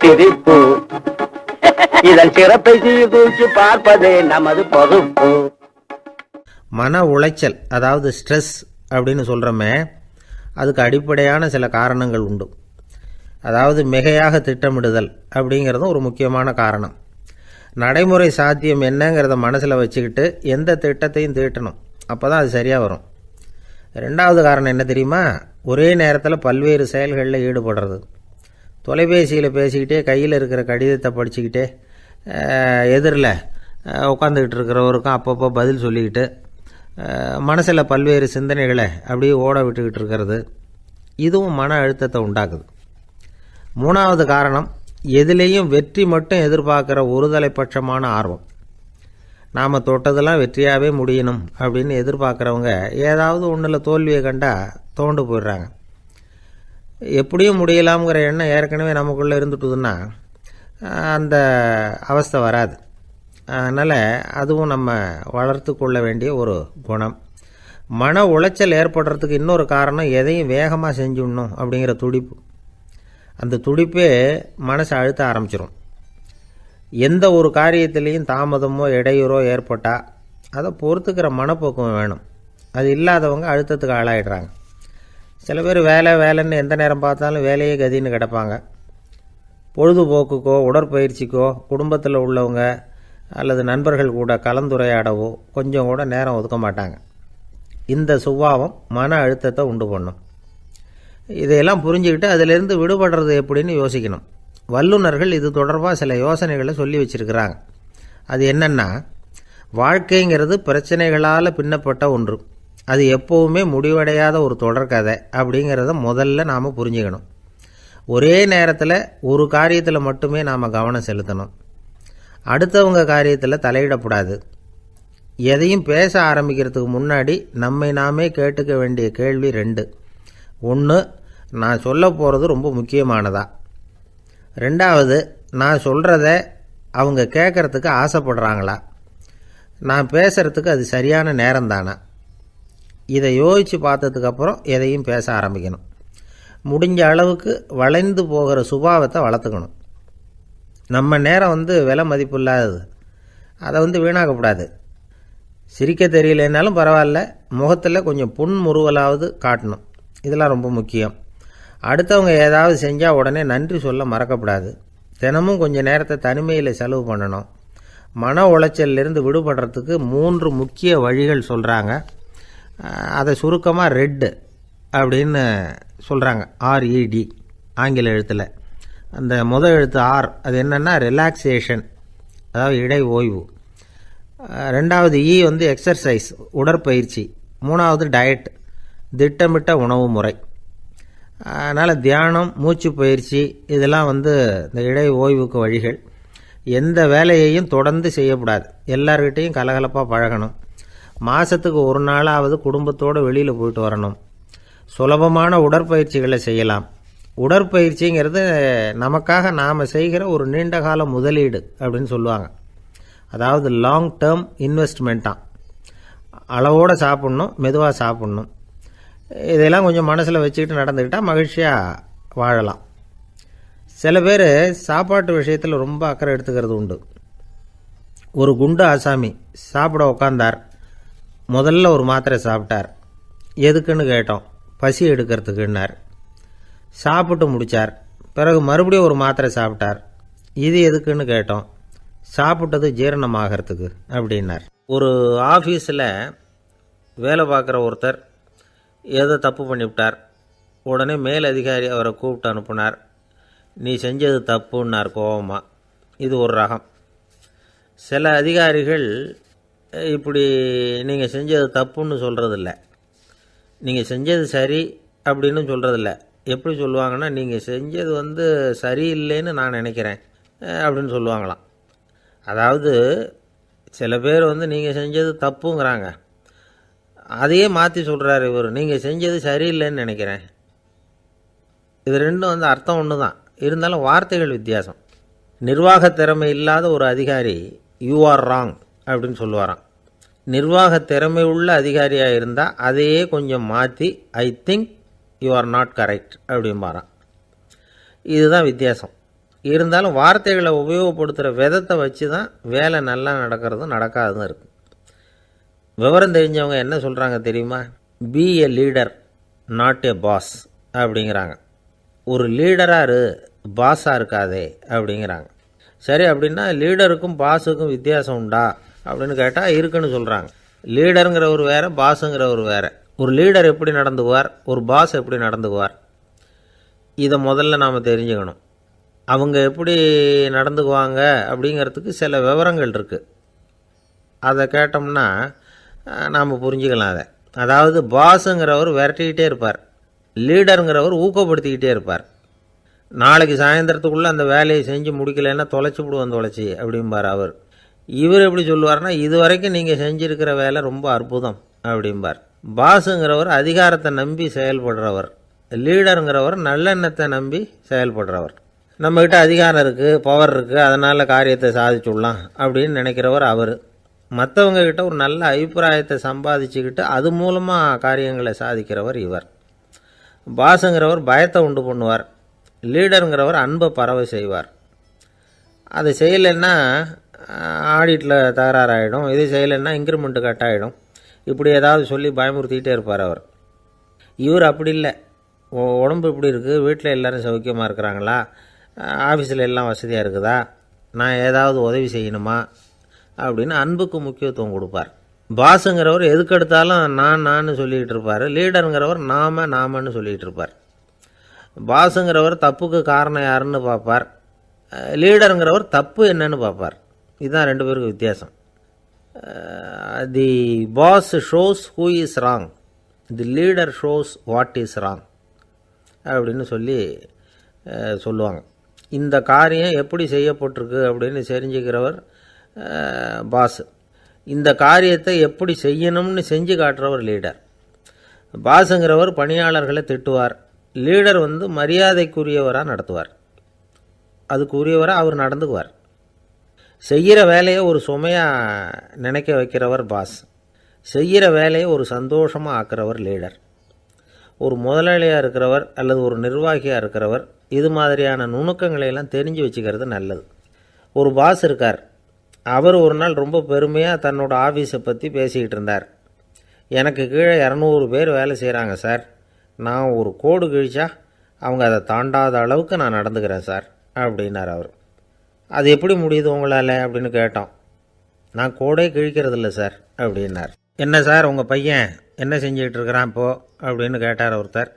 சிரிப்பு இதன் சிறப்பை சீர்தூக்கி பார்ப்பதே நமது பொறுப்பு. மன உளைச்சல், அதாவது ஸ்ட்ரெஸ் அப்படின்னு சொல்கிறோமே, அதுக்கு அடிப்படையான சில காரணங்கள் உண்டு. அதாவது மிகையாக திட்டமிடுதல் அப்படிங்கிறதும் ஒரு முக்கியமான காரணம். நடைமுறை சாத்தியம் என்னங்கிறத மனசில் வச்சுக்கிட்டு எந்த திட்டத்தையும் தீட்டணும், அப்போ தான் அது சரியாக வரும். ரெண்டாவது காரணம் என்ன தெரியுமா? ஒரே நேரத்தில் பல்வேறு செயல்களில் ஈடுபடுறது. தொலைபேசியில் பேசிக்கிட்டே கையில் இருக்கிற கடிதத்தை படிச்சுக்கிட்டே எதிரில் உட்காந்துக்கிட்டு இருக்கிறவருக்கும் அப்பப்போ பதில் சொல்லிக்கிட்டு மனசில் பல்வேறு சிந்தனைகளை அப்படியே ஓட விட்டுக்கிட்டு இருக்கிறது, இதுவும் மன அழுத்தத்தை உண்டாக்குது. மூணாவது காரணம், எதிலேயும் வெற்றி மட்டும் எதிர்பார்க்குற ஒருதலை பட்சமான ஆர்வம். நாம் தொட்டதெல்லாம் வெற்றியாகவே முடியணும் அப்படின்னு எதிர்பார்க்குறவங்க ஏதாவது ஒன்றில் தோல்வியை கண்டால் தோண்டு போயிடுறாங்க. எப்படியும் முடியலாம்ங்கிற எண்ணம் ஏற்கனவே நமக்குள்ளே இருந்துட்டுதுன்னா அந்த அவஸ்தை வராது. அதனால் அதுவும் நம்ம வளர்த்து கொள்ள வேண்டிய ஒரு குணம். மன உளைச்சல் ஏற்படுறதுக்கு இன்னொரு காரணம், எதையும் வேகமாக செஞ்சுடணும் அப்படிங்கிற துடிப்பு. அந்த துடிப்பே மனசை அழுத்த ஆரம்பிச்சிடும். எந்த ஒரு காரியத்திலையும் தாமதமோ இடையூறோ ஏற்பட்டால் அதை பொறுத்துக்கிற மனப்போக்கம் வேணும். அது இல்லாதவங்க அழுத்தத்துக்கு ஆளாயிடுறாங்க. சில பேர் வேலைன்னு எந்த நேரம் பார்த்தாலும் வேலையே கதின்னு கிடப்பாங்க. பொழுதுபோக்குக்கோ உடற்பயிற்சிக்கோ குடும்பத்தில் உள்ளவங்க அல்லது நண்பர்கள் கூட கலந்துரையாடவோ கொஞ்சம் கூட நேரம் ஒதுக்க மாட்டாங்க. இந்த சுபாவம் மன அழுத்தத்தை உண்டு பண்ணும். இதையெல்லாம் புரிஞ்சுக்கிட்டு அதிலிருந்து விடுபடுறது எப்படின்னு யோசிக்கணும். வல்லுநர்கள் இது தொடர்பாக சில யோசனைகளை சொல்லி வச்சுருக்கிறாங்க. அது என்னென்னா, வாழ்க்கைங்கிறது பிரச்சனைகளால் பின்னப்பட்ட ஒன்று. அது எப்போவுமே முடிவடையாத ஒரு தொடர்கதை அப்படிங்கிறத முதல்ல நாம் புரிஞ்சுக்கணும். ஒரே நேரத்தில் ஒரு காரியத்தில் மட்டுமே நாம் கவனம் செலுத்தணும். அடுத்தவங்க காரியத்தில் தலையிடக்கூடாது. எதையும் பேச ஆரம்பிக்கிறதுக்கு முன்னாடி நம்மை நாமே கேட்டுக்க வேண்டிய கேள்வி 2. 1, நான் சொல்ல போகிறது ரொம்ப முக்கியமானதா? 2வது, நான் சொல்கிறத அவங்க கேட்குறதுக்கு ஆசைப்படுறாங்களா? நான் பேசுகிறதுக்கு அது சரியான நேரம் தானா? இதை யோசித்து பார்த்ததுக்கப்புறம் எதையும் பேச ஆரம்பிக்கணும். முடிஞ்ச அளவுக்கு வளைந்து போகிற சுபாவத்தை வளர்த்துக்கணும். நம்ம நேரம் விலை மதிப்பு இல்லாதது, அதை வீணாக்கக்கூடாது. சிரிக்க தெரியலனாலும் பரவாயில்ல, முகத்தில் கொஞ்சம் புன்முறுவலாவது காட்டணும். இதெல்லாம் ரொம்ப முக்கியம். அடுத்தவங்க ஏதாவது செஞ்சால் உடனே நன்றி சொல்ல மறக்கக்கூடாது. தினமும் கொஞ்சம் நேரத்தை தனிமையில் செலவு பண்ணணும். மன உளைச்சலிருந்து விடுபடுறதுக்கு 3 முக்கிய வழிகள் சொல்கிறாங்க. அதை சுருக்கமாக ரெட் அப்படின்னு சொல்கிறாங்க. RED ஆங்கில எழுத்தில். அந்த முதல் எழுத்து R, அது என்னென்னா ரிலாக்ஸேஷன், அதாவது இடை ஓய்வு. 2வது E எக்ஸர்சைஸ், உடற்பயிற்சி. 3வது டயட், திட்டமிட்ட உணவு முறை. அதனால் தியானம், மூச்சு பயிற்சி இதெல்லாம் இந்த இடை ஓய்வுக்கு வழிகள். எந்த வேலையையும் தொடர்ந்து செய்யக்கூடாது. எல்லார்கிட்டையும் கலகலப்பாக பழகணும். மாதத்துக்கு ஒரு நாளாவது குடும்பத்தோடு வெளியில் போயிட்டு வரணும். சுலபமான உடற்பயிற்சிகளை செய்யலாம். உடற்பயிற்சிங்கிறது நமக்காக நாம் செய்கிற ஒரு நீண்டகால முதலீடு அப்படின்னு சொல்லுவாங்க. அதாவது லாங் டேர்ம் இன்வெஸ்ட்மெண்ட்டாக. அளவோடு சாப்பிட்ணும், மெதுவாக சாப்பிட்ணும். இதெல்லாம் கொஞ்சம் மனசில் வச்சுக்கிட்டு நடந்துக்கிட்டால் மகிழ்ச்சியாக வாழலாம். சில பேர் சாப்பாட்டு விஷயத்தில் ரொம்ப அக்கறை எடுத்துக்கிறது உண்டு. ஒரு குண்டு ஆசாமி சாப்பிட உக்காந்தார். முதல்ல ஒரு மாத்திரை சாப்பிட்டார். எதுக்குன்னு கேட்டோம். பசி எடுக்கிறதுக்குன்னார். சாப்பிட்டு முடித்தார். பிறகு மறுபடியும் ஒரு மாத்திரை சாப்பிட்டார். இது எதுக்குன்னு கேட்டோம். சாப்பிட்டது ஜீரணமாகறதுக்கு அப்படின்னார். ஒரு ஆஃபீஸில் வேலை பார்க்குற ஒருத்தர் ஏதோ தப்பு பண்ணிவிட்டார். உடனே மேலதிகாரி அவரை கூப்பிட்டு அனுப்புனார். நீ செஞ்சது தப்புன்னார் கோபமாக. இது ஒரு ரகம். சில அதிகாரிகள் இப்படி நீங்கள் செஞ்சது தப்புன்னு சொல்கிறதில்ல, நீங்கள் செஞ்சது சரி அப்படின்னு சொல்கிறதில்ல. எப்படி சொல்லுவாங்கன்னா, நீங்கள் செஞ்சது சரியில்லைன்னு நான் நினைக்கிறேன் அப்படின்னு சொல்லுவாங்களாம். அதாவது சில பேர் நீங்கள் செஞ்சது தப்புங்கிறாங்க, அதையே மாற்றி சொல்கிறார் இவர், நீங்கள் செஞ்சது சரியில்லைன்னு நினைக்கிறேன். இது ரெண்டும் அர்த்தம் ஒன்று தான், இருந்தாலும் வார்த்தைகள் வித்தியாசம். நிர்வாக திறமை இல்லாத ஒரு அதிகாரி யூ ஆர் ராங் அப்படின்னு சொல்லுவாராம். நிர்வாக திறமை உள்ள அதிகாரியாக இருந்தால் அதையே கொஞ்சம் மாற்றி I think you are not correct அப்படிம்பாரான். இதுதான் வித்தியாசம். இருந்தாலும் வார்த்தைகளை உபயோகப்படுத்துகிற விதத்தை வச்சு தான் வேலை நல்லா நடக்கிறதும் நடக்காததும் இருக்குது. விவரம் தெரிஞ்சவங்க என்ன சொல்கிறாங்க தெரியுமா? Be a leader not a boss அப்படிங்கிறாங்க. ஒரு லீடராக இரு, பாஸாக இருக்காதே அப்படிங்கிறாங்க. சரி, அப்படின்னா லீடருக்கும் பாஸுக்கும் வித்தியாசம் உண்டா அப்படின்னு கேட்டால் இருக்குன்னு சொல்கிறாங்க. லீடருங்கிறவர் வேறு, பாஸுங்கிறவர் வேறு. ஒரு லீடர் எப்படி நடந்துக்குவார், ஒரு பாஸ் எப்படி நடந்துக்குவார், இதை முதல்ல நாம் தெரிஞ்சுக்கணும். அவங்க எப்படி நடந்துக்குவாங்க அப்படிங்கிறதுக்கு சில விவரங்கள் இருக்குது. அதை கேட்டோம்னா நாம் புரிஞ்சுக்கலாம் அதை. அதாவது பாஸுங்கிறவர் விரட்டிக்கிட்டே இருப்பார், லீடருங்கிறவர் ஊக்கப்படுத்திக்கிட்டே இருப்பார். நாளைக்கு சாயந்தரத்துக்குள்ளே அந்த வேலையை செஞ்சு முடிக்கலைன்னா தொலைச்சி விடுவோம் தொலைச்சி அப்படிம்பார் அவர். இவர் எப்படி சொல்லுவார்னா, இது வரைக்கும் நீங்கள் செஞ்சுருக்கிற வேலை ரொம்ப அற்புதம் அப்படிம்பார். பாஸுங்கிறவர் அதிகாரத்தை நம்பி செயல்படுறவர், லீடருங்கிறவர் நல்லெண்ணத்தை நம்பி செயல்படுறவர். நம்மக்கிட்ட அதிகாரம் இருக்குது, பவர் இருக்குது, அதனால் காரியத்தை சாதிச்சுடலாம் அப்படின்னு நினைக்கிறவர் அவர். மற்றவங்கக்கிட்ட ஒரு நல்ல அபிப்பிராயத்தை சம்பாதிச்சுக்கிட்டு அது மூலமாக காரியங்களை சாதிக்கிறவர் இவர். பாஸுங்கிறவர் பயத்தை உண்டு பண்ணுவார், லீடருங்கிறவர் அன்பை பரவ செய்வார். அது செய்யலைன்னா ஆடிட்டில் தகராறாயிடும், இது செய்யலைன்னா இன்க்ரிமெண்ட்டு கட் ஆகிடும், இப்படி ஏதாவது சொல்லி பயமுறுத்திக்கிட்டே இருப்பார் அவர். இவர் அப்படி இல்லை. உடம்பு இப்படி இருக்குது, வீட்டில் எல்லோரும் சௌக்கியமாக இருக்கிறாங்களா, ஆஃபீஸில் எல்லாம் வசதியாக இருக்குதா, நான் ஏதாவது உதவி செய்யணுமா அப்படின்னு அன்புக்கு முக்கியத்துவம் கொடுப்பார். பாஸுங்கிறவர் எதுக்கெடுத்தாலும் நான் சொல்லிகிட்டு இருப்பார், லீடருங்கிறவர் நாமன்னு சொல்லிகிட்டு இருப்பார். பாஸுங்கிறவர் தப்புக்கு காரணம் யாருன்னு பார்ப்பார், லீடருங்கிறவர் தப்பு என்னன்னு பார்ப்பார். இதுதான் ரெண்டு பேருக்கு வித்தியாசம். The boss shows who is wrong, the leader shows what is wrong அப்படின்னு சொல்லுவாங்க. இந்த காரியம் எப்படி செய்யப்பட்டிருக்கு அப்படின்னு தெரிஞ்சுக்கிறவர் பாஸ், இந்த காரியத்தை எப்படி செய்யணும்னு செஞ்சு காட்டுறவர் லீடர். பாஸுங்கிறவர் பணியாளர்களை திட்டுவார், லீடர் மரியாதைக்குரியவராக நடத்துவார், அதுக்குரியவராக அவர் நடந்துக்குவார். செய்கிற வேலையை ஒரு சுமையாக நினைக்க வைக்கிறவர் பாஸ், செய்கிற வேலையை ஒரு சந்தோஷமாக ஆக்கிறவர் லீடர். ஒரு முதலாளியாக இருக்கிறவர் அல்லது ஒரு நிர்வாகியாக இருக்கிறவர் இது மாதிரியான நுணுக்கங்களையெல்லாம் தெரிஞ்சு வச்சுக்கிறது நல்லது. ஒரு பாஸ் இருக்கார், அவர் ஒரு நாள் ரொம்ப பெருமையாக தன்னோட ஆஃபீஸை பற்றி பேசிக்கிட்டு இருந்தார். எனக்கு கீழே 200 பேர் வேலை செய்கிறாங்க சார், நான் ஒரு கோடு கிழிச்சா அவங்க அதை தாண்டாத அளவுக்கு நான் நடந்துக்கிறேன் சார் அப்படின்னார் அவர். அது எப்படி முடியுது உங்களால் அப்படின்னு கேட்டோம். நான் கோடே கிழிக்கிறதில்ல சார் அப்படின்னார். என்ன சார் உங்கள் பையன் என்ன செஞ்சுக்கிட்டு இருக்கிறான் இப்போது அப்படின்னு கேட்டார் ஒருத்தர்.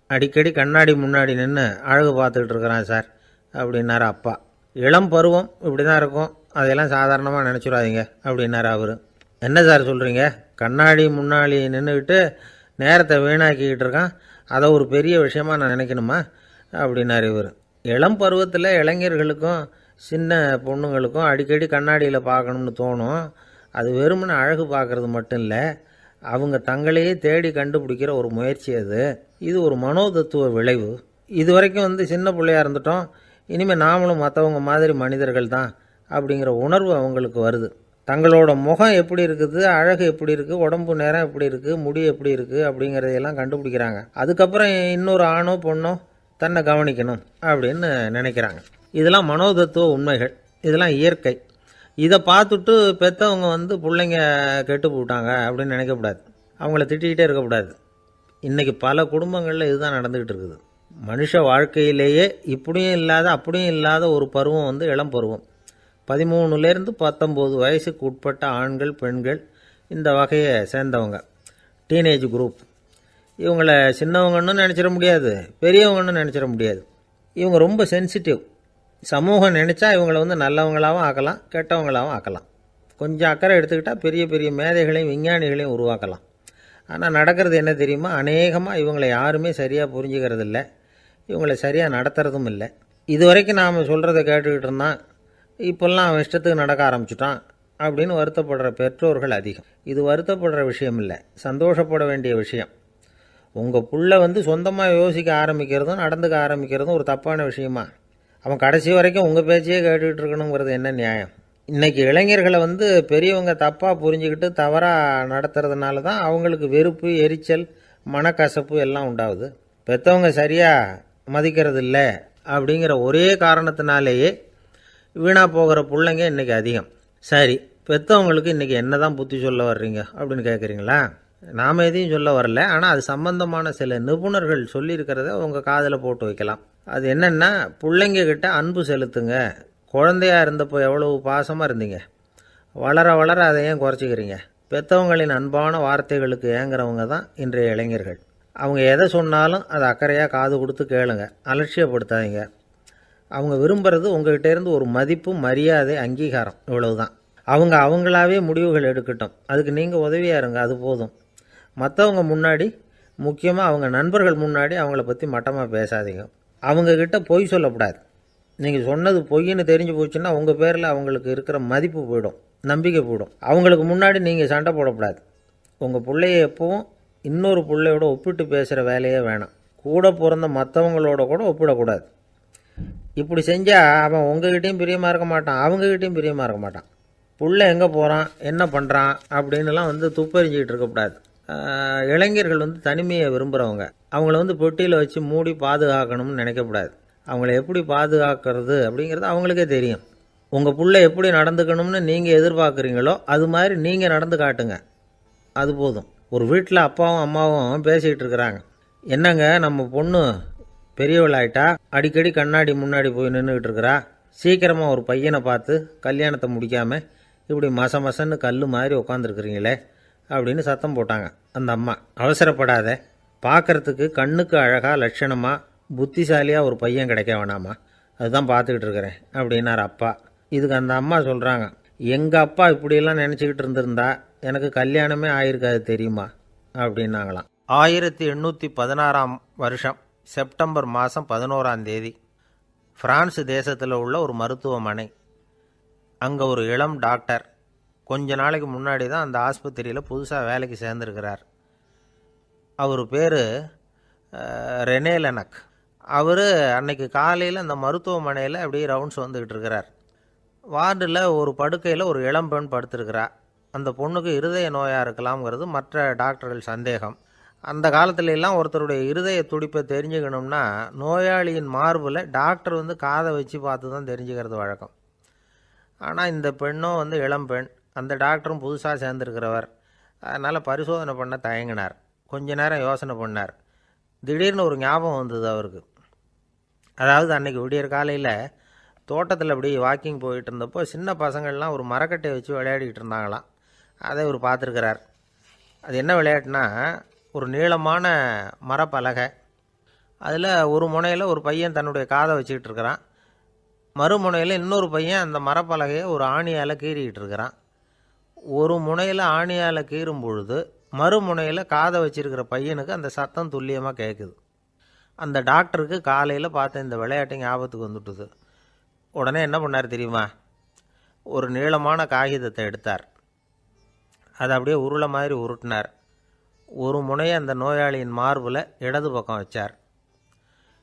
அடிக்கடி கண்ணாடி முன்னாடி நின்று அழகு பார்த்துக்கிட்டு இருக்கிறான் சார் அப்படின்னார் அப்பா. இளம் பருவம் இப்படி தான் இருக்கும், அதையெல்லாம் சாதாரணமாக நினச்சிடாதீங்க அப்படின்னார் அவர். என்ன சார் சொல்கிறீங்க, கண்ணாடி முன்னாடி நின்றுக்கிட்டு நேரத்தை வீணாக்கிக்கிட்டு இருக்கான், அதை ஒரு பெரிய விஷயமாக நான் நினைக்கணுமா அப்படின்னார் இவர். இளம் பருவத்தில் இளைஞர்களுக்கும் சின்ன பொண்ணுங்களுக்கும் அடிக்கடி கண்ணாடியில் பார்க்கணும்னு தோணும். அது வெறுமனே அழகு பார்க்குறது மட்டும் இல்லை, அவங்க தங்களையே தேடி கண்டுபிடிக்கிற ஒரு முயற்சி அது. இது ஒரு மனோதத்துவ விளைவு. இது வரைக்கும் சின்ன பிள்ளையாக இருந்துட்டோம், இனிமேல் நாமளும் மற்றவங்க மாதிரி மனிதர்கள் தான் அப்படிங்கிற உணர்வு அவங்களுக்கு வருது. தங்களோட முகம் எப்படி இருக்குது, அழகு எப்படி இருக்குது, உடம்பு நேரம் எப்படி இருக்குது, முடி எப்படி இருக்குது அப்படிங்கிறதையெல்லாம் கண்டுபிடிக்கிறாங்க. அதுக்கப்புறம் இன்னொரு ஆணோ பொண்ணோ தன்னை கவனிக்கணும் அப்படின்னு நினைக்கிறாங்க. இதெல்லாம் மனோதத்துவ உண்மைகள், இதெல்லாம் இயற்கை. இதை பார்த்துட்டு பெற்றவங்க பிள்ளைங்க கெட்டு போட்டாங்க அப்படின்னு நினைக்கக்கூடாது, அவங்கள திட்டிக்கிட்டே இருக்கக்கூடாது. இன்றைக்கி பல குடும்பங்களில் இதுதான் நடந்துக்கிட்டு இருக்குது. மனுஷ வாழ்க்கையிலேயே இப்படியும் இல்லாத அப்படியும் இல்லாத ஒரு பருவம் இளம் பருவம். 13லேருந்து 19 வயசுக்கு உட்பட்ட ஆண்கள் பெண்கள் இந்த வகையை சேர்ந்தவங்க, டீனேஜ் குரூப். இவங்கள சின்னவங்கன்னு நினச்சிட முடியாது, பெரியவங்கன்னு நினச்சிட முடியாது. இவங்க ரொம்ப சென்சிட்டிவ். சமூகம் நினச்சா இவங்களை நல்லவங்களாகவும் ஆக்கலாம், கெட்டவங்களாகவும் ஆக்கலாம். கொஞ்சம் அக்கறை எடுத்துக்கிட்டால் பெரிய பெரிய மேதைகளையும் விஞ்ஞானிகளையும் உருவாக்கலாம். ஆனால் நடக்கிறது என்ன தெரியுமா, அநேகமாக இவங்களை யாருமே சரியாக புரிஞ்சுக்கிறது இல்லை, இவங்களை சரியாக நடத்துறதும் இல்லை. இது வரைக்கும் நாம் சொல்கிறத கேட்டுக்கிட்டு இருந்தான், இப்போல்லாம் அவன் இஷ்டத்துக்கு நடக்க ஆரம்பிச்சுட்டான் அப்படின்னு வருத்தப்படுற பெற்றோர்கள் அதிகம். இது வருத்தப்படுற விஷயம் இல்லை, சந்தோஷப்பட வேண்டிய விஷயம். உங்கள் புள்ள சொந்தமாக யோசிக்க ஆரம்பிக்கிறதும் நடந்துக்க ஆரம்பிக்கிறதும் ஒரு தப்பான விஷயமா? அவன் கடைசி வரைக்கும் உங்கள் பேச்சையே கேட்டுக்கிட்டு இருக்கணுங்கிறது என்ன நியாயம்? இன்றைக்கி இளைஞர்களை பெரியவங்க தப்பாக புரிஞ்சுக்கிட்டு தவறாக நடத்துறதுனால தான் அவங்களுக்கு வெறுப்பு, எரிச்சல், மனக்கசப்பு எல்லாம் உண்டாகுது. பெற்றவங்க சரியாக மதிக்கிறது இல்லை அப்படிங்கிற ஒரே காரணத்தினாலேயே வீணாக போகிற பிள்ளைங்க இன்றைக்கி அதிகம். சரி, பெற்றவங்களுக்கு இன்றைக்கி என்ன தான் புத்தி சொல்ல வர்றீங்க அப்படின்னு கேட்குறீங்களா? நாம் எதையும் சொல்ல வரல, ஆனால் அது சம்பந்தமான சில நிபுணர்கள் சொல்லியிருக்கிறத உங்கள் காதில் போட்டு வைக்கலாம். அது என்னென்னா, பிள்ளைங்க கிட்ட அன்பு செலுத்துங்க. குழந்தையாக இருந்தப்போ எவ்வளவு பாசமாக இருந்தீங்க, வளர வளர அதை ஏன் குறைச்சிக்கிறீங்க? பெற்றவங்களின் அன்பான வார்த்தைகளுக்கு ஏங்குறவங்க தான் இன்றைய இளைஞர்கள். அவங்க எதை சொன்னாலும் அதை அக்கறையாக காது கொடுத்து கேளுங்க, அலட்சியப்படுத்தாதீங்க. அவங்க விரும்புகிறது உங்கள்கிட்டேருந்து ஒரு மதிப்பு, மரியாதை, அங்கீகாரம், இவ்வளவுதான். அவங்க அவங்களாவே முடிவுகள் எடுக்கட்டும், அதுக்கு நீங்கள் உதவியாக இருங்க, அது போதும். மற்றவங்க முன்னாடி, முக்கியமாக அவங்க நண்பர்கள் முன்னாடி அவங்கள பற்றி மட்டமாக பேசாதீங்க. அவங்கக்கிட்ட பொய் சொல்லக்கூடாது. நீங்கள் சொன்னது பொய்ன்னு தெரிஞ்சு போச்சுன்னா உங்கள் பேரில் அவங்களுக்கு இருக்கிற மதிப்பு போயிடும், நம்பிக்கை போயிடும். அவங்களுக்கு முன்னாடி நீங்கள் சண்டை போடக்கூடாது. உங்கள் பிள்ளைய எப்பவும் இன்னொரு பிள்ளையோட ஒப்பிட்டு பேசுகிற வேலையே வேணாம். கூட பிறந்த மற்றவங்களோட கூட ஒப்பிடக்கூடாது. இப்படி செஞ்சால் அவன் உங்ககிட்டையும் பிரியமாக இருக்க மாட்டான், அவங்ககிட்டையும் பிரியமாக இருக்க மாட்டான். புள்ள எங்கே போகிறான், என்ன பண்ணுறான் அப்படின்னுலாம் துப்பறிஞ்சிக்கிட்டு இருக்கக்கூடாது. இளைஞர்கள் தனிமையை விரும்புகிறவங்க. அவங்கள பெட்டியில் வச்சு மூடி பாதுகாக்கணும்னு நினைக்கக்கூடாது. அவங்கள எப்படி பாதுகாக்கிறது அப்படிங்கிறது அவங்களுக்கே தெரியும். உங்கள் புள்ள எப்படி நடந்துக்கணும்னு நீங்கள் எதிர்பார்க்குறீங்களோ அது மாதிரி நீங்கள் நடந்து காட்டுங்க, அது போதும். ஒரு வீட்டில் அப்பாவும் அம்மாவும் பேசிக்கிட்டு இருக்கிறாங்க. என்னங்க, நம்ம பொண்ணு பெரியவளாயிட்டா, அடிக்கடி கண்ணாடி முன்னாடி போய் நின்றுக்கிட்டு இருக்கிறா, சீக்கிரமாக ஒரு பையனை பார்த்து கல்யாணத்தை முடிக்காமல் இப்படி மசன்னு கல் மாதிரி உட்காந்துருக்குறீங்களே அப்படின்னு சத்தம் போட்டாங்க அந்த அம்மா. அவசரப்படாத, பார்க்குறதுக்கு கண்ணுக்கு அழகாக லட்சணமாக புத்திசாலியாக ஒரு பையன் கிடைக்க வேணாமா, அதுதான் பார்த்துக்கிட்டு இருக்கிறேன் அப்படின்னார் அப்பா. இதுக்கு அந்த அம்மா சொல்கிறாங்க, எங்கள் அப்பா இப்படியெல்லாம் நினச்சிக்கிட்டு இருந்திருந்தா எனக்கு கல்யாணமே ஆயிருக்காது தெரியுமா அப்படின்னாங்களாம். 1816 வருஷம் செப்டம்பர் மாதம் 11 பிரான்ஸ் தேசத்தில் உள்ள ஒரு மருத்துவமனை. அங்கே ஒரு இளம் டாக்டர் கொஞ்ச நாளைக்கு முன்னாடி தான் அந்த ஆஸ்பத்திரியில் புதுசாக வேலைக்கு சேர்ந்துருக்கிறார். அவர் பேர் ரெனே லெனக். அவர் அன்னைக்கு காலையில் அந்த மருத்துவமனையில் அப்படியே ரவுண்ட்ஸ் வந்துக்கிட்டு இருக்கிறார். வார்டில் ஒரு படுக்கையில் ஒரு இளம்பெண் படுத்திருக்கிறா. அந்த பொண்ணுக்கு இருதய நோயாக இருக்கலாம்ங்கிறது மற்ற டாக்டர்கள் சந்தேகம். அந்த காலத்துல எல்லாம் ஒருத்தருடைய இருதய துடிப்பை தெரிஞ்சுக்கணும்னா நோயாளியின் மார்பில் டாக்டர் காதை வச்சு பார்த்து தான் தெரிஞ்சுக்கிறது வழக்கம். ஆனால் இந்த பெண்ணும் இளம்பெண், அந்த டாக்டரும் புதுசாக சேர்ந்துருக்கிறவர். அதனால் பரிசோதனை பண்ண தயங்கினார். கொஞ்ச நேரம் யோசனை பண்ணார். திடீர்னு ஒரு ஞாபகம் வந்தது அவருக்கு. அதாவது அன்றைக்கி விடியற் காலையில் தோட்டத்தில் அப்படி வாக்கிங் போயிட்டு இருந்தப்போ சின்ன பசங்கள்லாம் ஒரு மரக்கட்டையை வச்சு விளையாடிக்கிட்டு இருந்தாங்களாம். அதை இவர் பார்த்துருக்கிறார். அது என்ன விளையாட்டுனா, ஒரு நீளமான மரப்பலகை, அதில் ஒரு முனையில் ஒரு பையன் தன்னுடைய காதை வச்சுக்கிட்டு இருக்கிறான், மறுமுனையில் இன்னொரு பையன் அந்த மரப்பலகையை ஒரு ஆணியால் கீறிக்கிட்டு இருக்கிறான். ஒரு முனையில் ஆணியால் கீறும் பொழுது மறுமுனையில் காதை வச்சிருக்கிற பையனுக்கு அந்த சத்தம் துல்லியமாக கேட்குது. அந்த டாக்டருக்கு காலையில் பார்த்த இந்த விளையாட்டு ஞாபகத்துக்கு வந்துட்டுது. உடனே என்ன பண்ணார் தெரியுமா? ஒரு நீளமான காகிதத்தை எடுத்தார். அதை அப்படியே உருளை மாதிரி உருட்டினார். ஒரு முனையை அந்த நோயாளியின் மார்பில் இடது பக்கம் வச்சார்,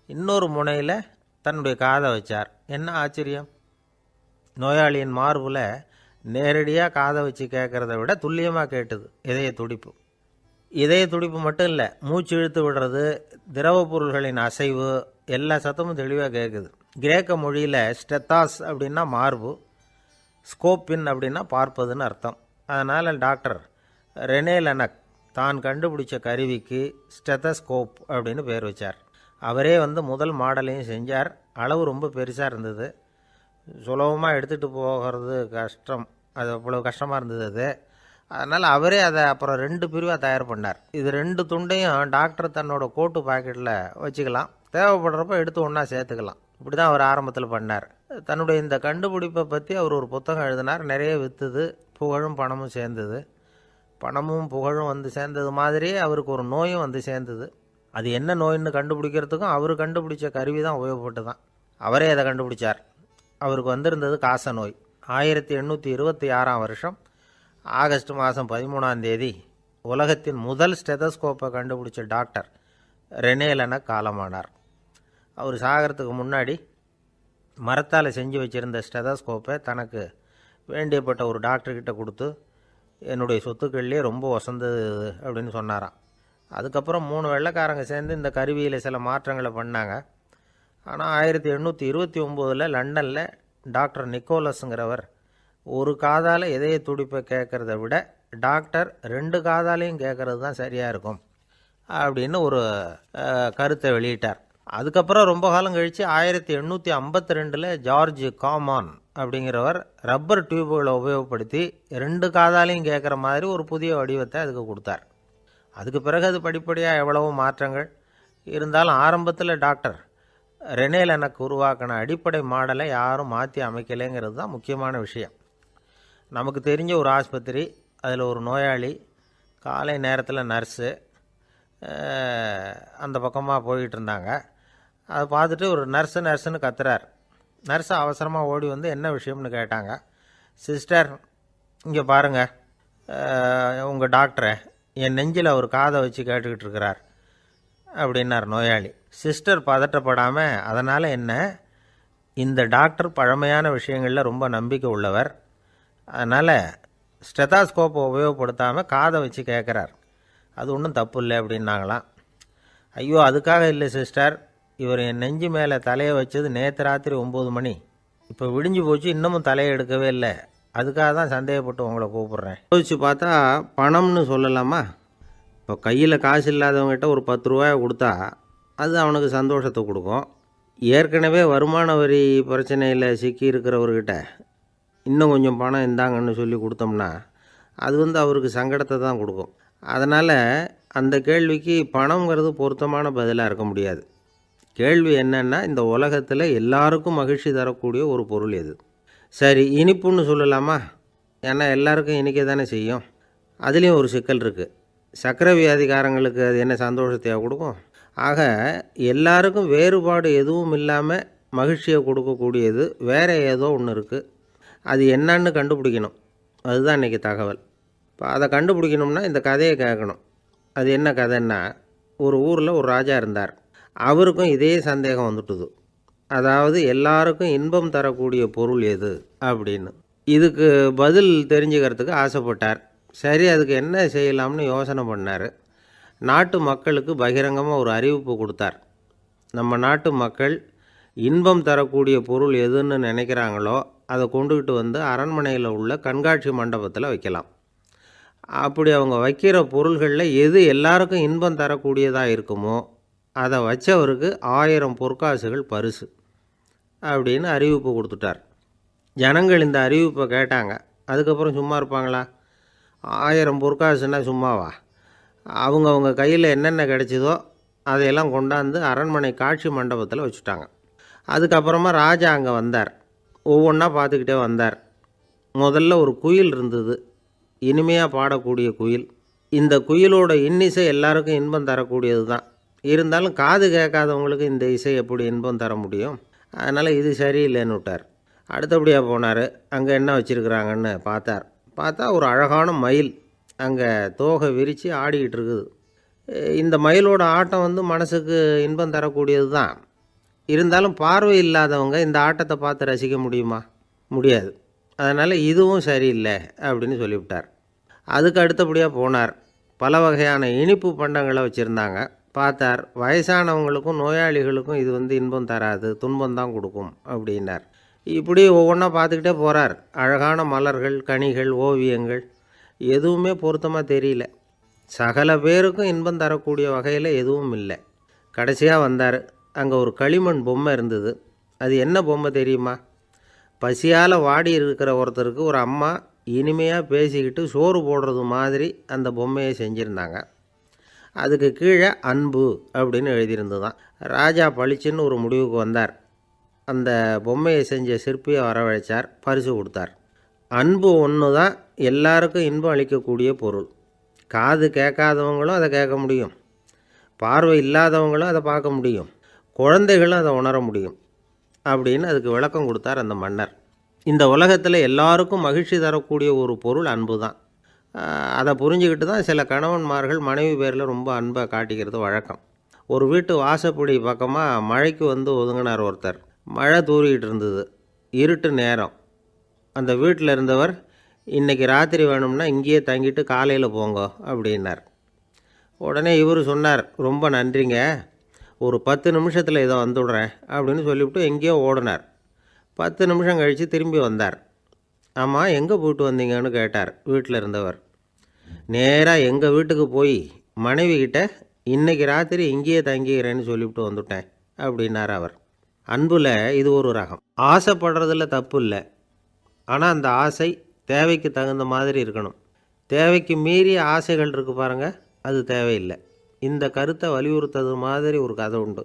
இன்னொரு முனையில் தன்னுடைய காதை வச்சார். என்ன ஆச்சரியம்! நோயாளியின் மார்பில் நேரடியாக காதை வச்சு கேட்குறத விட துல்லியமாக கேட்டுது இதய துடிப்பு. இதய துடிப்பு மட்டும் இல்லை, மூச்சு இழுத்து விடுறது, திரவ பொருள்களின் அசைவு, எல்லா சத்தமும் தெளிவாக கேட்குது. கிரேக்க மொழியில் ஸ்டெத்தாஸ் அப்படின்னா மார்பு, ஸ்கோப்பின் அப்படின்னா பார்ப்பதுன்னு அர்த்தம். அதனால் டாக்டர் ரெனே லெனக் தான் கண்டுபிடிச்ச கருவிக்கு ஸ்டெத்தஸ்கோப் அப்படின்னு பேர் வச்சார். அவரே முதல் மாடலையும் செஞ்சார். அளவு ரொம்ப பெருசாக இருந்தது, சுலபமாக எடுத்துகிட்டு போகிறது கஷ்டம், அது அவ்வளோ கஷ்டமாக இருந்தது அது. அதனால் அவரே அதை அப்புறம் 2 பிரிவாக தயார் பண்ணார். இது 2 துண்டையும் டாக்டர் தன்னோட கோட்டு பாக்கெட்டில் வச்சுக்கலாம், தேவைப்படுறப்ப எடுத்து ஒன்றா சேர்த்துக்கலாம். இப்படி தான் அவர் ஆரம்பத்தில் பண்ணார். தன்னுடைய இந்த கண்டுபிடிப்பை பற்றி அவர் ஒரு புத்தகம் எழுதினார். நிறைய விற்றுது, புகழும் பணமும் சேர்ந்தது. பணமும் புகழும் சேர்ந்தது மாதிரியே அவருக்கு ஒரு நோயும் சேர்ந்தது. அது என்ன நோயின்னு கண்டுபிடிக்கிறதுக்கும் அவர் கண்டுபிடிச்ச கருவி தான் உபயோகப்பட்டு தான். அவரே அதை கண்டுபிடிச்சார். அவருக்கு வந்திருந்தது காச நோய். 1826 வருஷம் ஆகஸ்ட் மாதம் 13 உலகத்தின் முதல் ஸ்டெதஸ்கோப்பை கண்டுபிடிச்ச டாக்டர் ரெனே லெனக் காலமானார். அவர் சாகிறதுக்கு முன்னாடி மரத்தால் செஞ்சு வச்சுருந்த ஸ்டெதஸ்கோப்பை தனக்கு வேண்டியப்பட்ட ஒரு டாக்டர்கிட்ட கொடுத்து, என்னுடைய சொத்துக்கள்லேயே ரொம்ப வசந்தது அப்படின்னு சொன்னாராம். அதுக்கப்புறம் 3 வெள்ளைக்காரங்க சேர்ந்து இந்த கருவியில் சில மாற்றங்களை பண்ணாங்க. ஆனால் 1829 லண்டனில் டாக்டர் நிக்கோலஸுங்கிறவர் ஒரு காதால் இதய துடிப்பை கேட்குறத விட டாக்டர் 2 காதாலையும் கேட்குறது தான் சரியாக இருக்கும் அப்படின்னு ஒரு கருத்தை வெளியிட்டார். அதுக்கப்புறம் ரொம்ப காலம் கழித்து 1852 ஜார்ஜ் காமான் அப்படிங்கிறவர் ரப்பர் டியூப்களை உபயோகப்படுத்தி 2 காதாலையும் கேட்குற மாதிரி ஒரு புதிய வடிவத்தை அதுக்கு கொடுத்தார். அதுக்கு பிறகு அது படிப்படியாக எவ்வளவோ மாற்றங்கள் இருந்தாலும் ஆரம்பத்தில் டாக்டர் ரெனே லெனக் உருவாக்கின அடிப்படை மாடலை யாரும் மாற்றி அமைக்கலைங்கிறது தான் முக்கியமான விஷயம். நமக்கு தெரிஞ்ச ஒரு ஆஸ்பத்திரி, அதில் ஒரு நோயாளி, காலை நேரத்தில் நர்ஸு அந்த பக்கமாக போய்கிட்டு இருந்தாங்க. அதை பார்த்துட்டு ஒரு நர்ஸுன்னு கத்துறார். நர்ஸு அவசரமாக ஓடி வந்து என்ன விஷயம்னு கேட்டாங்க. சிஸ்டர், இங்கே பாருங்கள், உங்கள் டாக்டரை என் நெஞ்சில் அவர் காதை வச்சு கேட்டுக்கிட்டு இருக்கிறார் அப்படின்னார் நோயாளி. சிஸ்டர் பதட்டப்படாமல், அதனால் என்ன, இந்த டாக்டர் பழமையான விஷயங்களில் ரொம்ப நம்பிக்கை உள்ளவர், அதனால் ஸ்டெத்தாஸ்கோப்பை உபயோகப்படுத்தாமல் காதை வச்சு கேட்குறார், அது ஒன்றும் தப்பு இல்லை அப்படின்னாங்களாம். ஐயோ, அதுக்காக இல்லை சிஸ்டர், இவர் என் நெஞ்சு மேலே தலையை வச்சது நேற்று ராத்திரி 9 மணி, இப்போ விடிஞ்சு போச்சு, இன்னமும் தலையை எடுக்கவே இல்லை, அதுக்காக தான் சந்தேகப்பட்டு உங்களை கூப்பிட்றேன். யோசிச்சு பார்த்தா பணம்னு சொல்லலாமா? இப்போ கையில் காசு இல்லாதவங்ககிட்ட ஒரு 10 ரூபாயை கொடுத்தா அது அவனுக்கு சந்தோஷத்தை கொடுக்கும். ஏற்கனவே வருமான வரி பிரச்சனையில் சிக்கி இருக்கிறவர்கிட்ட இன்னும் கொஞ்சம் பணம் இந்தாங்கன்னு சொல்லி கொடுத்தோம்னா அது அவருக்கு சங்கடத்தை தான் கொடுக்கும். அதனால் அந்த கேள்விக்கு பணங்கிறது பொருத்தமான பதிலாக இருக்க முடியாது. கேள்வி என்னென்னா, இந்த உலகத்தில் எல்லாருக்கும் மகிழ்ச்சி தரக்கூடிய ஒரு பொருள் எது? சரி, இனிப்புன்னு சொல்லலாமா? ஏன்னா எல்லாருக்கும் இனிக்க தானே செய்யும். அதுலேயும் ஒரு சிக்கல் இருக்குது. சர்க்கரை வியாதிக்காரங்களுக்கு அது என்ன சந்தோஷத்தையாக கொடுக்கும்? ஆக எல்லாருக்கும் வேறுபாடு எதுவும் இல்லாமல் மகிழ்ச்சியை கொடுக்கக்கூடியது வேறு ஏதோ ஒன்று இருக்குது. அது என்னன்னு கண்டுபிடிக்கணும். அதுதான் இன்றைக்கி தகவல். இப்போ அதை கண்டுபிடிக்கணும்னா இந்த கதையை கேட்கணும். அது என்ன கதைன்னா, ஒரு ஊரில் ஒரு ராஜா இருந்தார். அவருக்கும் இதே சந்தேகம் வந்துட்டுது. அதாவது எல்லாருக்கும் இன்பம் தரக்கூடிய பொருள் எது அப்படின்னு. இதுக்கு பதில் தெரிஞ்சுக்கிறதுக்கு ஆசைப்பட்டார். சரி, அதுக்கு என்ன செய்யலாம்னு யோசனை பண்ணார். நாட்டு மக்களுக்கு பகிரங்கமாக ஒரு அறிவிப்பு கொடுத்தார். நம்ம நாட்டு மக்கள் இன்பம் தரக்கூடிய பொருள் எதுன்னு நினைக்கிறாங்களோ அதை கொண்டுக்கிட்டு வந்து அரண்மனையில் உள்ள கண்காட்சி மண்டபத்தில் வைக்கலாம். அப்படி அவங்க வைக்கிற பொருள்களில் எது எல்லாருக்கும் இன்பம் தரக்கூடியதாக இருக்குமோ அதை வச்சவருக்கு 1000 பொற்காசுகள் பரிசு அப்படின்னு அறிவிப்பு கொடுத்துட்டார். ஜனங்கள் இந்த அறிவிப்பை கேட்டாங்க. அதுக்கப்புறம் சும்மா இருப்பாங்களா? 1000 பொற்காசுன்னா சும்மாவா? அவங்க கையில் என்னென்ன கிடைச்சிதோ அதையெல்லாம் கொண்டாந்து அரண்மனை காட்சி மண்டபத்தில் வச்சுட்டாங்க. அதுக்கப்புறமா ராஜா அங்கே வந்தார். ஒவ்வொன்றா பார்த்துக்கிட்டே வந்தார். முதல்ல ஒரு குயில் இருந்தது, இனிமையாக பாடக்கூடிய குயில். இந்த குயிலோட இன்னிசை எல்லாருக்கும் இன்பம் தரக்கூடியது தான். இருந்தாலும் காது கேட்காதவங்களுக்கு இந்த இசை எப்படி இன்பம் தர முடியும்? அதனால் இது சரியில்லைன்னு விட்டார். அடுத்தபடியாக போனார். அங்கே என்ன வச்சுருக்குறாங்கன்னு பார்த்தா ஒரு அழகான மயில் அங்கே தோகை விரித்து ஆடிக்கிட்டு இருக்குது. இந்த மயிலோட ஆட்டம் மனசுக்கு இன்பம் தரக்கூடியது தான். இருந்தாலும் பார்வை இல்லாதவங்க இந்த ஆட்டத்தை பார்த்து ரசிக்க முடியுமா? முடியாது. அதனால் இதுவும் சரியில்லை அப்படின்னு சொல்லிவிட்டார். அதுக்கு அடுத்தபடியாக போனார். பல வகையான இனிப்பு பண்டங்களை வச்சுருந்தாங்க. பார்த்தார், வயசானவங்களுக்கும் நோயாளிகளுக்கும் இது இன்பம் தராது, துன்பம் தான் கொடுக்கும் அப்படின்னார். இப்படி ஒவ்வொன்றா பார்த்துக்கிட்டே போகிறார். அழகான மலர்கள், கனிகள், ஓவியங்கள் எதுவுமே பொருத்தமாக தெரியல. சகல பேருக்கும் இன்பம் தரக்கூடிய வகையில் எதுவும் இல்லை. கடைசியாக வந்தார். அங்கே ஒரு களிமண் பொம்மை இருந்தது. அது என்ன பொம்மை தெரியுமா? பசியால் வாடி இருக்கிற ஒருத்தருக்கு ஒரு அம்மா இனிமையாக பேசிக்கிட்டு சோறு போடுறது மாதிரி அந்த பொம்மையை செஞ்சுருந்தாங்க. அதுக்கு கீழே அன்பு அப்படின்னு எழுதியிருந்துதான். ராஜா பளிச்சுன்னு ஒரு முடிவுக்கு வந்தார். அந்த பொம்மையை செஞ்ச சிற்பியை வரவழைச்சார், பரிசு கொடுத்தார். அன்பு ஒன்று தான் எல்லாருக்கும் இன்பம் அளிக்கக்கூடிய பொருள். காது கேட்காதவங்களும் அதை கேட்க முடியும், பார்வை இல்லாதவங்களும் அதை பார்க்க முடியும், குழந்தைகளும் அதை உணர முடியும் அப்படின்னு அதுக்கு விளக்கம் கொடுத்தார் அந்த மன்னர். இந்த உலகத்தில் எல்லாருக்கும் மகிழ்ச்சி தரக்கூடிய ஒரு பொருள் அன்பு தான். அதை புரிஞ்சுக்கிட்டு தான் சில கணவன்மார்கள் மனைவி பேரில் ரொம்ப அன்பை காட்டிக்கிறது வழக்கம். ஒரு வீட்டு வாசப்படி பக்கமாக மழைக்கு ஒதுங்கினார் ஒருத்தர். மழை தூரிக்கிட்டு இருந்தது, இருட்டு நேரம். அந்த வீட்டில் இருந்தவர், இன்றைக்கி ராத்திரி வேணும்னா இங்கேயே தங்கிட்டு காலையில் போங்க அப்படின்னார். உடனே இவர் சொன்னார், ரொம்ப நன்றிங்க, ஒரு 10 நிமிஷத்தில் இதை வந்துடுறேன் அப்படின்னு சொல்லிவிட்டு எங்கேயோ ஓடினார். 10 நிமிஷம் கழித்து திரும்பி வந்தார். ஆமாம், எங்கே போயிட்டு வந்தீங்கன்னு கேட்டார் வீட்டில் இருந்தவர். நேராக எங்கள் வீட்டுக்கு போய் மனைவி கிட்ட இன்றைக்கி ராத்திரி இங்கேயே தங்கிக்கிறேன்னு சொல்லிவிட்டு வந்துட்டேன் அப்படின்னார் அவர். அன்பில் இது ஒரு ரகம். ஆசைப்படுறதில் தப்பு இல்லை, ஆனால் அந்த ஆசை தேவைக்கு தகுந்த மாதிரி இருக்கணும். தேவைக்கு மீறிய ஆசைகள் இருக்குது பாருங்கள், அது தேவையில்லை. இந்த கருத்தை வலியுறுத்தது மாதிரி ஒரு கதை உண்டு.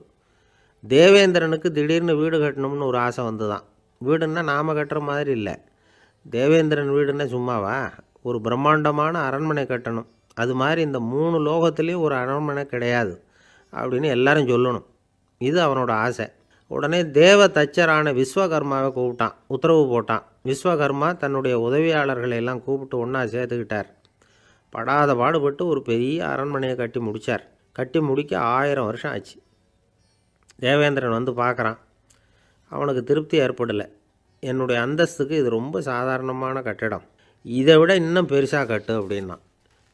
தேவேந்திரனுக்கு திடீர்னு வீடு கட்டணும்னு ஒரு ஆசை வந்து தான். வீடுன்னா நாம் கட்டுற மாதிரி இல்லை. தேவேந்திரன் வீடுன்னா சும்மாவா? ஒரு பிரம்மாண்டமான அரண்மனை கட்டணும். அது மாதிரி இந்த 3 லோகத்துலேயும் ஒரு அரண்மனை கிடையாது அப்படின்னு எல்லாரும் சொல்லணும். இது அவனோட ஆசை. உடனே தேவ தச்சரான விஸ்வகர்மாவை கூப்பிட்டான், உத்தரவு போட்டான். விஸ்வகர்மா தன்னுடைய உதவியாளர்களை எல்லாம் கூப்பிட்டு ஒன்றா சேர்த்துக்கிட்டார். படாத பாடுபட்டு ஒரு பெரிய அரண்மனையை கட்டி முடித்தார். கட்டி முடிக்க 1000 வருஷம் ஆச்சு. தேவேந்திரன் வந்து பார்க்குறான். அவனுக்கு திருப்தி ஏற்படலை. என்னுடைய அந்தஸ்துக்கு இது ரொம்ப சாதாரணமான கட்டிடம், இதை விட இன்னும் பெருசாக கட்டு அப்படின்னா.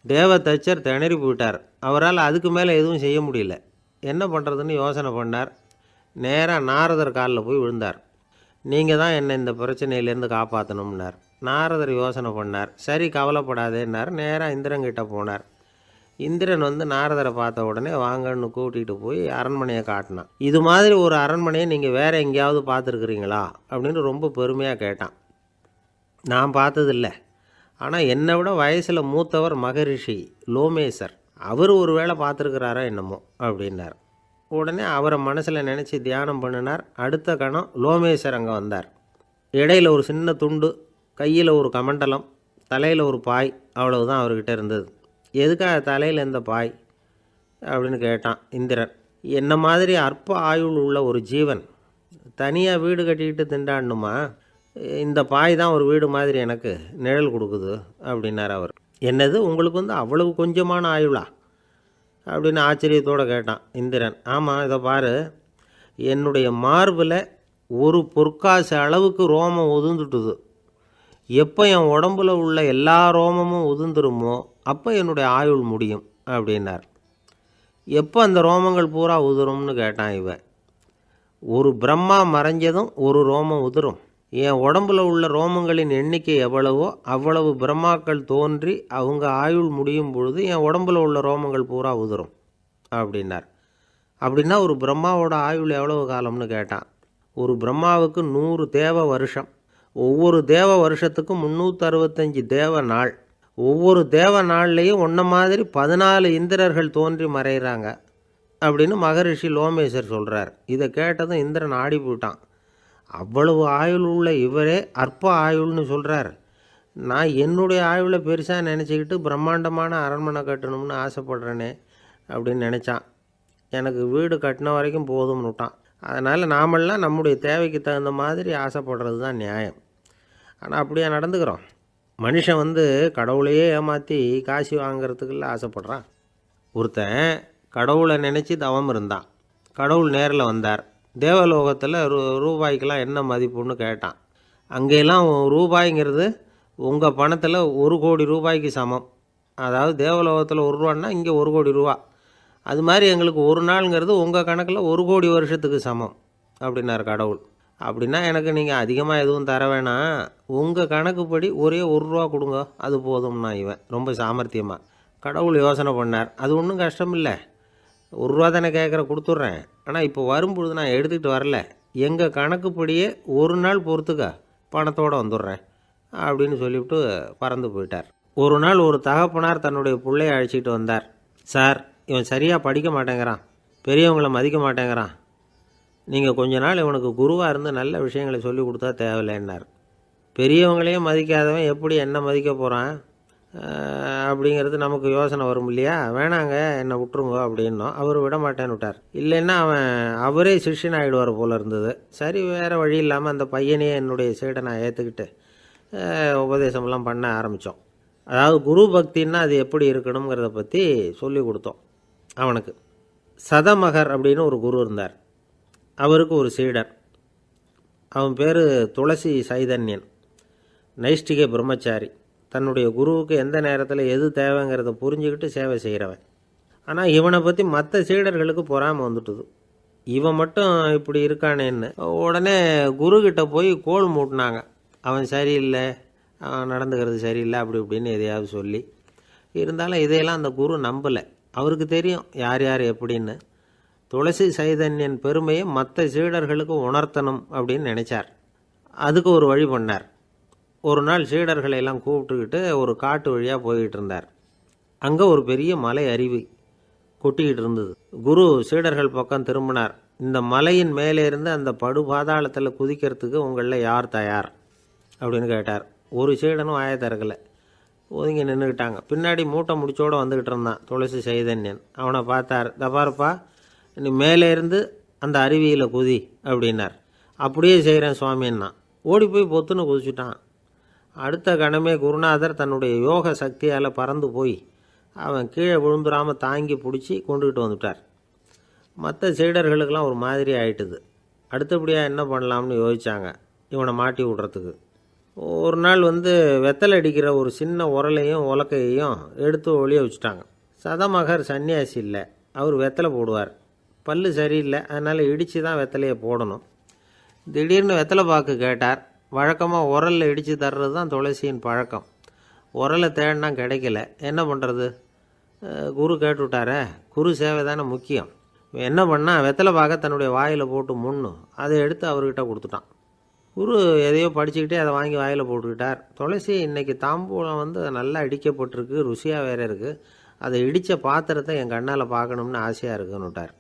தேவ தச்சர் திணறி போயிட்டார். அவரால் அதுக்கு மேலே எதுவும் செய்ய முடியல. என்ன பண்ணுறதுன்னு யோசனை பண்ணார். நேராக நாரதர் காலில் போய் விழுந்தார். நீங்கள் தான் என்னை இந்த பிரச்சனையிலேருந்து காப்பாற்றணும்னார். நாரதர் யோசனை பண்ணார். சரி, கவலைப்படாதேன்னார். நேராக இந்திரன்கிட்ட போனார். இந்திரன் வந்து நாரதரை பார்த்த உடனே வாங்கன்னு கூட்டிகிட்டு போய் அரண்மனையை காட்டினான். இது மாதிரி ஒரு அரண்மனையை நீங்கள் வேறு எங்கேயாவது பார்த்துருக்குறீங்களா அப்படின்னு ரொம்ப பெருமையாக கேட்டான். நான் பார்த்ததில்லை, ஆனால் என்னை விட வயசில் மூத்தவர் மகரிஷி லோமேசர், அவர் ஒரு வேளை பார்த்துருக்கிறாரா என்னமோ அப்படின்னார். உடனே அவரை மனசில் நினச்சி தியானம் பண்ணினார். அடுத்த கணம் லோமேசர் அங்கே வந்தார். இடையில் ஒரு சின்ன துண்டு, கையில் ஒரு கமண்டலம், தலையில் ஒரு பாய், அவ்வளவுதான் அவர்கிட்ட இருந்தது. எதுக்காக தலையில் எந்த பாய் அப்படின்னு கேட்டான் இந்திரன். என்ன மாதிரி அற்ப ஆயுள் உள்ள ஒரு ஜீவன் தனியாக வீடு கட்டிக்கிட்டு திண்டாடணுமா? இந்த பாய் தான் ஒரு வீடு மாதிரி எனக்கு நிழல் கொடுக்குது அப்படின்னார் அவர். என்னது, உங்களுக்கு வந்து அவ்வளவு கொஞ்சமான ஆயுளா அப்படின்னு ஆச்சரியத்தோடு கேட்டான் இந்திரன். ஆமாம், இதை பாரு, என்னுடைய மார்பில் ஒரு பொற்காசு அளவுக்கு ரோமம் உதிர்ந்துட்டுது. எப்போ என் உடம்புல உள்ள எல்லா ரோமமும் உதிர்ந்துருமோ அப்போ என்னுடைய ஆயுள் முடியும் அப்படின்னார். எப்போ அந்த ரோமங்கள் பூரா உதிரும்னு கேட்டான் இவன். ஒரு பிரம்மா மறைஞ்சதும் ஒரு ரோமம் உதிரும். என் உடம்புல உள்ள ரோமங்களின் எண்ணிக்கை எவ்வளவோ அவ்வளவு பிரம்மாக்கள் தோன்றி அவங்க ஆயுள் முடியும் பொழுது என் உடம்புல உள்ள ரோமங்கள் பூரா உதிரும் அப்படின்னார். அப்படின்னா ஒரு பிரம்மாவோட ஆயுள் எவ்வளவு காலம்னு கேட்டான். ஒரு பிரம்மாவுக்கு 100 தேவ வருஷம். ஒவ்வொரு தேவ வருஷத்துக்கும் 365 தேவ நாள். ஒவ்வொரு தேவ நாள்லேயும் ஒன்றை மாதிரி 14 இந்திரர்கள் தோன்றி மறைகிறாங்க அப்படின்னு மகரிஷி லோமேசர் சொல்கிறார். இதை கேட்டதும் இந்திரன் ஆடி போயிட்டான். அவ்வளவு ஆயுள் உள்ள இவரே அற்ப ஆயுள்னு சொல்கிறார். நான் என்னுடைய ஆயுளை பெருசாக நினச்சிக்கிட்டு பிரம்மாண்டமான அரண்மனை கட்டணும்னு ஆசைப்படுறேனே அப்படின்னு நினச்சான். எனக்கு வீடு கட்டின வரைக்கும் போதும்னு விட்டான். அதனால் நாமெல்லாம் நம்முடைய தேவைக்கு தகுந்த மாதிரி ஆசைப்படுறது தான் நியாயம். ஆனால் அப்படியே நடந்துக்கிறோம். மனுஷன் வந்து கடவுளையே ஏமாற்றி காசு வாங்கிறதுக்குள்ள ஆசைப்படுறான். ஒருத்தன் கடவுளை நினச்சி தவம் இருந்தான். கடவுள் நேரில் வந்தார். தேவலோகத்தில் ரூபாய்க்கெல்லாம் என்ன மதிப்புன்னு கேட்டான். அங்கெல்லாம் ரூபாய்ங்கிறது உங்கள் பணத்தில் 1 கோடி ரூபாய்க்கு சமம். அதாவது தேவலோகத்தில் 1 ரூபான்னா இங்கே 1 கோடி ரூபா. அது மாதிரி எங்களுக்கு ஒரு நாளுங்கிறது உங்கள் கணக்கில் 1 கோடி வருஷத்துக்கு சமம் அப்படின்னார் கடவுள். அப்படின்னா எனக்கு நீங்கள் அதிகமாக எதுவும் தர வேணாம், உங்கள் கணக்குப்படி ஒரே 1 ரூபா கொடுங்க, அது போதும்னா இவன் ரொம்ப சாமர்த்தியமாக. கடவுள் யோசனை பண்ணார். அது ஒன்றும் கஷ்டம் இல்லை, 1 ரூபா தானே கேட்குற, கொடுத்துட்றேன். ஆனால் இப்போ வரும்பொழுது நான் எடுத்துகிட்டு வரல, எங்கள் கணக்குப்படியே 1 நாள் பொறுத்துக்க பணத்தோடு வந்துடுறேன் அப்படின்னு சொல்லிவிட்டு பறந்து போயிட்டார். ஒரு நாள் ஒரு தகப்பனார் தன்னுடைய பிள்ளையை அழைச்சிக்கிட்டு வந்தார். சார், இவன் சரியாக படிக்க மாட்டேங்கிறான், பெரியவங்களை மதிக்க மாட்டேங்கிறான், நீங்கள் கொஞ்ச நாள் இவனுக்கு குருவாக இருந்து நல்ல விஷயங்களை சொல்லி கொடுத்தா தேவையில்லைன்னார். பெரியவங்களையும் மதிக்காதவன் எப்படி என்ன மதிக்க போகிறான் அப்படிங்கிறது நமக்கு யோசனை வரும் இல்லையா? வேணாங்க, என்னை விட்டுருங்க அப்படின்னோம். அவர் விட மாட்டேன்னு விட்டார். இல்லைன்னா அவரே சிஷ்யன் ஆகிடுவார் போல இருந்தது. சரி, வேறு வழி இல்லாமல் அந்த பையனையே என்னுடைய சீடை நான் ஏற்றுக்கிட்டு உபதேசமெல்லாம் பண்ண ஆரம்பித்தோம். அதாவது குரு பக்தின்னா அது எப்படி இருக்கணுங்கிறத பற்றி சொல்லி கொடுத்தோம் அவனுக்கு. சதமகர் அப்படின்னு ஒரு குரு இருந்தார். அவருக்கு ஒரு சீடர். அவன் பேர் துளசி சைதன்யன், நைஷ்டிக பிரம்மச்சாரி. தன்னுடைய குருவுக்கு எந்த நேரத்தில் எது தேவைங்கிறத புரிஞ்சுக்கிட்டு சேவை செய்கிறவன். ஆனால் இவனை பற்றி மற்ற சீடர்களுக்கு பொறாமை வந்துட்டுது. இவன் மட்டும் இப்படி இருக்கானேன்னு உடனே குருக்கிட்ட போய் கோல் மூட்டினாங்க. அவன் சரியில்லை, அவன் நடந்துக்கிறது சரியில்லை, அப்படி இப்படின்னு எதையாவது சொல்லி. இருந்தாலும் இதையெல்லாம் அந்த குரு நம்பலை. அவருக்கு தெரியும் யார் யார் எப்படின்னு. துளசி சைதன்யன் பெருமையை மற்ற சீடர்களுக்கு உணர்த்தணும் அப்படின்னு நினச்சார். அதுக்கு ஒரு வழி பண்ணார். ஒரு நாள் சீடர்களை எல்லாம் கூப்பிட்டுக்கிட்டு ஒரு காட்டு வழியாக போய்கிட்டு இருந்தார். அங்கே ஒரு பெரிய மலை அருவி கொட்டிக்கிட்டு இருந்தது. குரு சீடர்கள் பக்கம் திரும்பினார். இந்த மலையின் மேலே இருந்து அந்த படுபாதாளத்தில் குதிக்கிறதுக்கு உங்களில் யார் தயார் அப்படின்னு கேட்டார். ஒரு சீடனும் ஆய திறக்கலை, ஒதுங்கி நின்றுக்கிட்டாங்க. பின்னாடி மூட்டை முடிச்சோடு வந்துக்கிட்டு இருந்தான் துளசி சைதன்யன். அவனை பார்த்தார். தப்பாருப்பா, நீ மேலே இருந்து அந்த அருவியில் குதி அப்படின்னார். அப்படியே செய்கிறேன் சுவாமின்னா ஓடி போய் பொத்துன்னு குதிச்சுட்டான். அடுத்த கணமே குருநாதர் தன்னுடைய யோக சக்தியால் பறந்து போய் அவன் கீழே விழுந்துடாமல் தாங்கி பிடிச்சி கொண்டுகிட்டு வந்துட்டார். மற்ற சீடர்களுக்கெல்லாம் ஒரு மாதிரி ஆயிட்டுது. அடுத்தபடியாக என்ன பண்ணலாம்னு யோசித்தாங்க இவனை மாட்டி விடுறதுக்கு. ஒரு நாள் வெத்தலை அடிக்கிற ஒரு சின்ன உரலையும் உலக்கையையும் எடுத்து ஒளிய வச்சுட்டாங்க. சதமகர் சன்னியாசி இல்லை, அவர் வெத்தலை போடுவார். பல்லு சரியில்லை, அதனால் இடித்து தான் வெத்தலையை போடணும். திடீர்னு வெத்தலை பாக்கு கேட்டார். வழக்கமாக உரலில் இடித்து தர்றது தான் துளசியின் பழக்கம். உரலை தேடினா கிடைக்கல, என்ன பண்ணுறது? குரு கேட்டுவிட்டாரே, குரு சேவை தானே முக்கியம். என்ன பண்ணால் வெத்தலை பாக்க தன்னுடைய வாயில் போட்டு முன்னும் அதை எடுத்து அவர்கிட்ட கொடுத்துட்டான். குரு எதையோ படிச்சுக்கிட்டே அதை வாங்கி வாயில் போட்டுக்கிட்டார். துளசி இன்றைக்கி தாம்பூலம் நல்லா இடிக்கப்பட்டிருக்கு, ருசியாக வேறு இருக்குது, அதை இடித்த பாத்திரத்தை என் கண்ணால் பார்க்கணும்னு ஆசையாக இருக்குன்னு விட்டார்.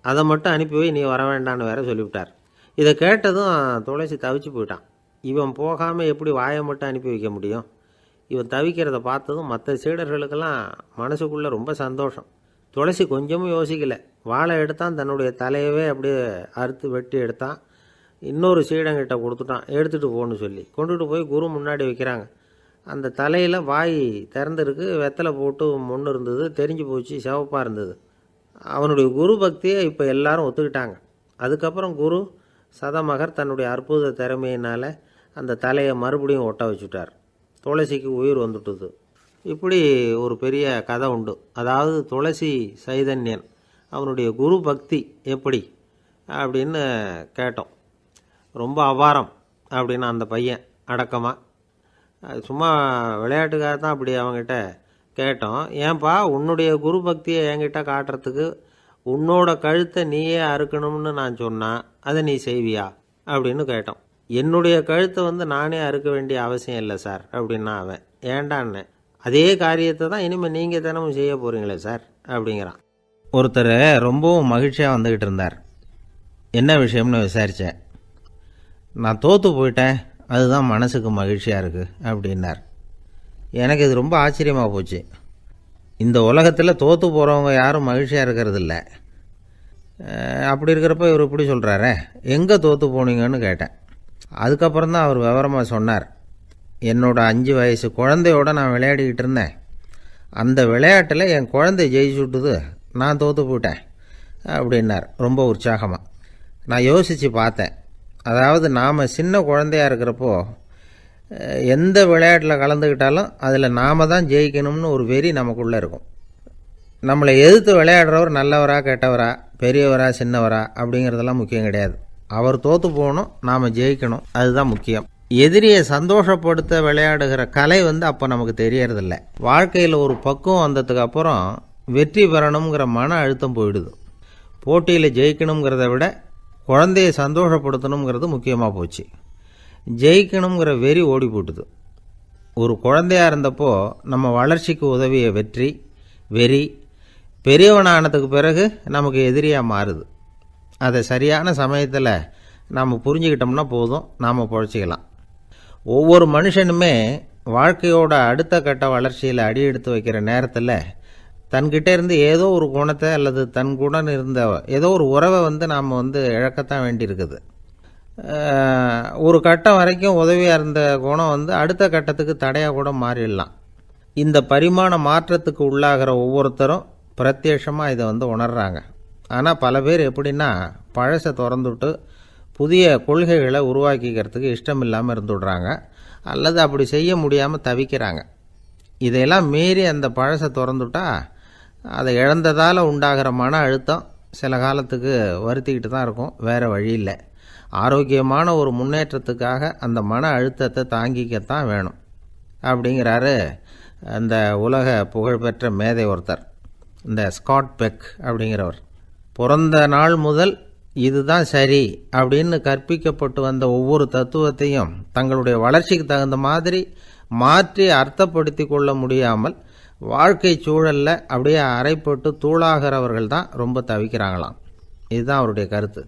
அதை மட்டும் அனுப்பி போய் நீ வர வேண்டான்னு வேற சொல்லிவிட்டார். இதை கேட்டதும் துளசி தவிச்சு போயிட்டான். இவன் போகாமல் எப்படி வாயை மட்டும் அனுப்பி வைக்க முடியும்? இவன் தவிக்கிறத பார்த்ததும் மற்ற சீடர்களுக்கெல்லாம் மனசுக்குள்ளே ரொம்ப சந்தோஷம். துளசி கொஞ்சமும் யோசிக்கலை. வாழை எடுத்தான், தன்னுடைய தலையவே அப்படியே அறுத்து வெட்டி எடுத்தான். இன்னொரு சீடங்கிட்ட கொடுத்துட்டான், எடுத்துகிட்டு போன்னு சொல்லி. கொண்டுட்டு போய் குரு முன்னாடி வைக்கிறாங்க. அந்த தலையில் வாய் திறந்துருக்கு, வெத்தலை போட்டு முன்னு இருந்தது, தெரிஞ்சு போச்சு, சிவப்பாக இருந்தது. அவனுடைய குரு பக்தியை இப்போ எல்லாரும் ஒத்துக்கிட்டாங்க. அதுக்கப்புறம் குரு சதமகர் தன்னுடைய அற்புத திறமையினால் அந்த தலையை மறுபடியும் ஒட்ட வச்சுட்டார். துளசிக்கு உயிர் வந்துட்டுது. இப்படி ஒரு பெரிய கதை உண்டு. அதாவது துளசி சைதன்யன் அவனுடைய குரு பக்தி எப்படி அப்படின்னு கேட்டோம். ரொம்ப அபாரம் அப்படின்னு அந்த பையன் அடக்கமாக, சும்மா விளையாட்டுக்காக தான் அப்படி அவங்ககிட்ட கேட்டோம். ஏன்பா உன்னுடைய குரு பக்தியை என்கிட்ட காட்டுறதுக்கு உன்னோட கழுத்தை நீயே அறுக்கணும்னு நான் சொன்னால் அதை நீ செய்வியா அப்படின்னு கேட்டோம். என்னுடைய கழுத்தை நானே அறுக்க வேண்டிய அவசியம் இல்லை சார் அப்படின்னா அவன். ஏண்டான்னு, அதே காரியத்தை தான் இனிமேல் நீங்கள் தினமும் செய்ய போகிறீங்களே சார் அப்படிங்கிறான். ஒருத்தர் ரொம்பவும் மகிழ்ச்சியாக வந்துக்கிட்டு இருந்தார். என்ன விஷயம்னு விசாரித்தேன். நான் தோற்று போயிட்டேன், அதுதான் மனசுக்கு மகிழ்ச்சியாக இருக்குது அப்படின்னார். எனக்கு இது ரொம்ப ஆச்சரியமாக போச்சு. இந்த உலகத்தில் தோற்று போகிறவங்க யாரும் மகிழ்ச்சியாக இருக்கிறதில்ல. அப்படி இருக்கிறப்ப இவர் இப்படி சொல்கிறாரே, எங்கே தோற்று போனீங்கன்னு கேட்டேன். அதுக்கப்புறம் தான் அவர் விவரமாக சொன்னார். என்னோட 5 வயசு குழந்தையோடு நான் விளையாடிக்கிட்டு இருந்தேன். அந்த விளையாட்டில் என் குழந்தை ஜெயிச்சு விட்டுது, நான் தோற்று போயிட்டேன் அப்படின்னார் ரொம்ப உற்சாகமாக. நான் யோசித்து பார்த்தேன். அதாவது நாம் சின்ன குழந்தையாக இருக்கிறப்போ எந்த விளையாட்டில் கலந்துக்கிட்டாலும் அதில் நாம் தான் ஜெயிக்கணும்னு ஒரு வெறி நமக்குள்ளே இருக்கும். நம்மளை எதிர்த்து விளையாடுறவர் நல்லவரா கெட்டவரா, பெரியவரா சின்னவரா அப்படிங்கிறதெல்லாம் முக்கியம் கிடையாது. அவர் தோற்று போகணும், நாம் ஜெயிக்கணும், அதுதான் முக்கியம். எதிரியை சந்தோஷப்படுத்த விளையாடுகிற கலை அப்போ நமக்கு தெரியறதில்ல. வாழ்க்கையில் ஒரு பக்குவம் வந்ததுக்கு அப்புறம் வெற்றி பெறணுங்கிற மன அழுத்தம் போயிடுது. போட்டியில் ஜெயிக்கணுங்கிறத விட குழந்தையை சந்தோஷப்படுத்தணுங்கிறது முக்கியமாக போச்சு. ஜெயிக்கணுங்கிற வெறி ஓடி போட்டுது. ஒரு குழந்தையாக இருந்தப்போ நம்ம வளர்ச்சிக்கு உதவிய வெறி பெரியவனானதுக்கு பிறகு நமக்கு எதிரியாக மாறுது. அதை சரியான சமயத்தில் நாம் புரிஞ்சுக்கிட்டோம்னா போதும், நாம் பொழைச்சிக்கலாம். ஒவ்வொரு மனுஷனுமே வாழ்க்கையோட அடுத்த கட்ட வளர்ச்சியில் அடி எடுத்து வைக்கிற நேரத்தில் தன்கிட்ட இருந்து ஏதோ ஒரு குணத்தை அல்லது தன் குணம் இருந்த ஏதோ ஒரு உறவை நாம் இழக்கத்தான் வேண்டியிருக்குது. ஒரு கட்டம் வரைக்கும் உதவியாக இருந்த குணம் அடுத்த கட்டத்துக்கு தடையாக கூட மாறிடலாம். இந்த பரிமாண மாற்றத்துக்கு உள்ளாகிற ஒவ்வொருத்தரும் பிரத்யட்சமாக இதை உணர்றாங்க. ஆனால் பல பேர் எப்படின்னா பழசை திறந்துவிட்டு புதிய கொள்கைகளை உருவாக்கிக்கிறதுக்கு இஷ்டம் இல்லாமல் இருந்துடுறாங்க, அல்லது அப்படி செய்ய முடியாமல் தவிக்கிறாங்க. இதையெல்லாம் மீறி அந்த பழசை திறந்துட்டா அதை இழந்ததால் உண்டாகிற மன அழுத்தம் சில காலத்துக்கு வருத்திக்கிட்டு தான் இருக்கும், வேறு வழி இல்லை. ஆரோக்கியமான ஒரு முன்னேற்றத்துக்காக அந்த மன அழுத்தத்தை தாங்கிக்கத்தான் வேணும் அப்படிங்கிறாரு அந்த உலக புகழ்பெற்ற மேதை ஒருத்தர், இந்த ஸ்காட் பெக் அப்படிங்கிறவர். பிறந்த நாள் முதல் இதுதான் சரி அப்படின்னு கற்பிக்கப்பட்டு வந்த ஒவ்வொரு தத்துவத்தையும் தங்களுடைய வளர்ச்சிக்கு தகுந்த மாதிரி மாற்றி அர்த்தப்படுத்தி கொள்ள முடியாமல் வாழ்க்கை சூழலில் அப்படியே அரைப்பட்டு தூளாகிறவர்கள் தான் ரொம்ப தவிக்கிறாங்களாம். இதுதான் அவருடைய கருத்து.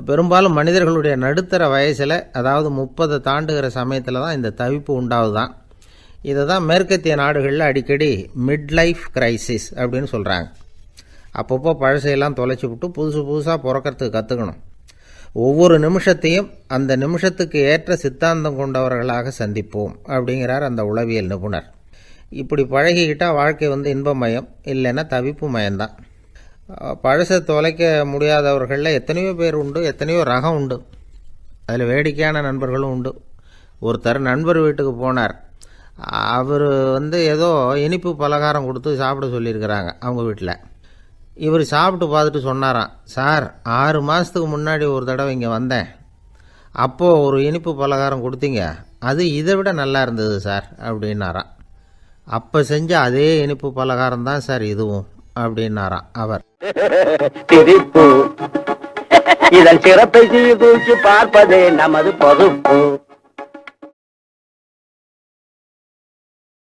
பெரும்பாலும் மனிதர்களுடைய நடுத்தர வயசில், அதாவது 30 தாண்டுகிற சமயத்தில் தான் இந்த தவிப்பு உண்டாகுதான். இதை தான் மேற்கத்திய நாடுகளில் அடிக்கடி மிட் லைஃப் கிரைசிஸ் அப்படின்னு சொல்கிறாங்க. அப்பப்போ பழசையெல்லாம் தொலைச்சி விட்டு புதுசாக பிறக்கிறதுக்கு கற்றுக்கணும். ஒவ்வொரு நிமிஷத்தையும் அந்த நிமிஷத்துக்கு ஏற்ற சித்தாந்தம் கொண்டவர்களாக சந்திப்போம் அப்படிங்கிறார் அந்த உளவியல் நிபுணர். இப்படி பழகிக்கிட்டால் வாழ்க்கை இன்பமயம், இல்லைன்னா தவிப்பு மயம்தான். பழசை தொலைக்க முடியாதவர்களில் எத்தனையோ பேர் உண்டு, எத்தனையோ ரகம் உண்டு. அதில் வேடிக்கையான நண்பர்களும் உண்டு. ஒருத்தர் நண்பர் வீட்டுக்கு போனார். அவர் ஏதோ இனிப்பு பலகாரம் கொடுத்து சாப்பிட சொல்லியிருக்கிறாங்க அவங்க வீட்டில். இவர் சாப்பிட்டு பார்த்துட்டு சொன்னாராம், சார் 6 மாதத்துக்கு முன்னாடி ஒரு தடவை இங்கே வந்தேன், அப்போது ஒரு இனிப்பு பலகாரம் கொடுத்தீங்க, அது இதை விட நல்லா இருந்தது சார் அப்படின்னாராம். அப்போ செஞ்ச அதே இனிப்பு பலகாரம் தான் சார் இதுவும் அப்படின்னாராம் அவர். சிரிப்பு இதன் சிறப்பை சீர்தூக்கி பார்ப்பதே நமது பொறுப்பு.